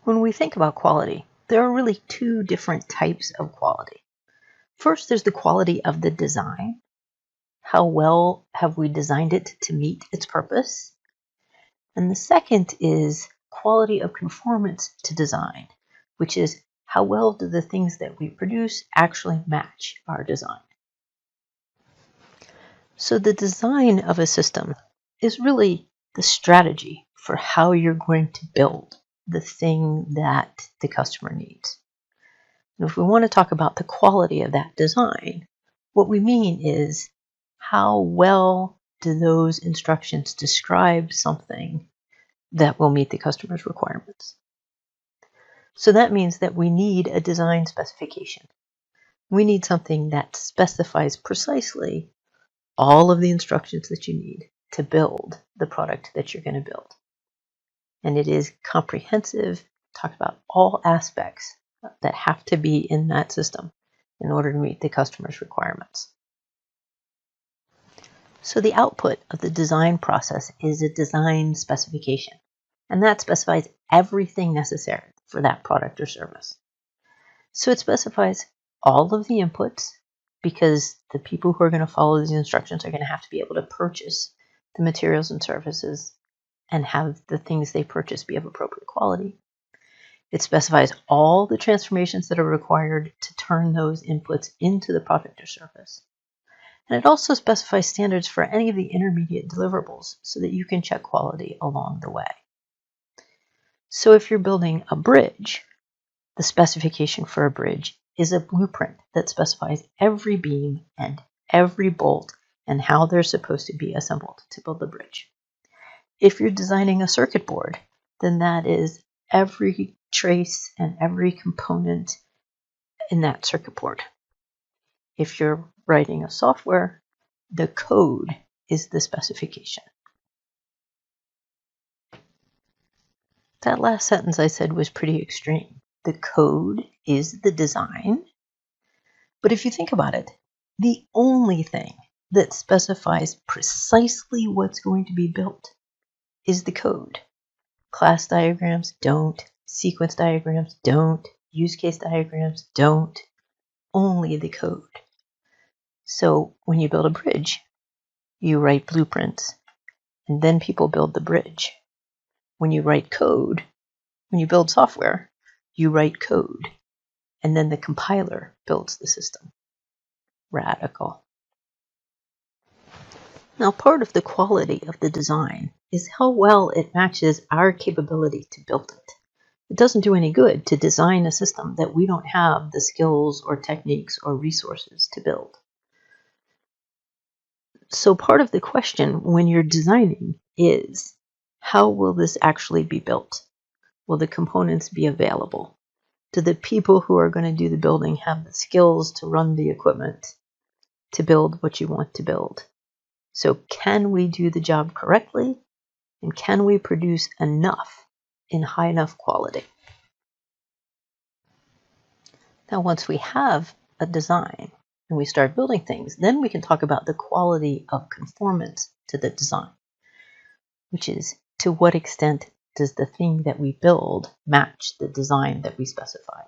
When we think about quality, there are really two different types of quality. First, there's the quality of the design. How well have we designed it to meet its purpose? And the second is quality of conformance to design, which is how well do the things that we produce actually match our design? So the design of a system is really the strategy for how you're going to build the thing that the customer needs. And if we want to talk about the quality of that design, what we mean is how well do those instructions describe something that will meet the customer's requirements. So that means that we need a design specification. We need something that specifies precisely all of the instructions that you need to build the product that you're going to build. And it is comprehensive, talk about all aspects that have to be in that system in order to meet the customer's requirements. So the output of the design process is a design specification, and that specifies everything necessary for that product or service. So it specifies all of the inputs, because the people who are going to follow these instructions are going to have to be able to purchase the materials and services and have the things they purchase be of appropriate quality. It specifies all the transformations that are required to turn those inputs into the product or service. And it also specifies standards for any of the intermediate deliverables so that you can check quality along the way. So if you're building a bridge, the specification for a bridge is a blueprint that specifies every beam and every bolt and how they're supposed to be assembled to build the bridge. If you're designing a circuit board, then that is every trace and every component in that circuit board. If you're writing a software, the code is the specification. That last sentence I said was pretty extreme. The code is the design. But if you think about it, the only thing that specifies precisely what's going to be built is the code. Class diagrams don't. Sequence diagrams don't. Use case diagrams don't. Only the code. So when you build a bridge, you write blueprints, and then people build the bridge. When you write code, when you build software, you write code, and then the compiler builds the system. Radical. Now, part of the quality of the design is how well it matches our capability to build it. It doesn't do any good to design a system that we don't have the skills or techniques or resources to build. So part of the question when you're designing is, how will this actually be built? Will the components be available? Do the people who are going to do the building have the skills to run the equipment to build what you want to build? So can we do the job correctly? And can we produce enough in high enough quality? Now, once we have a design and we start building things, then we can talk about the quality of conformance to the design, which is to what extent does the thing that we build match the design that we specified?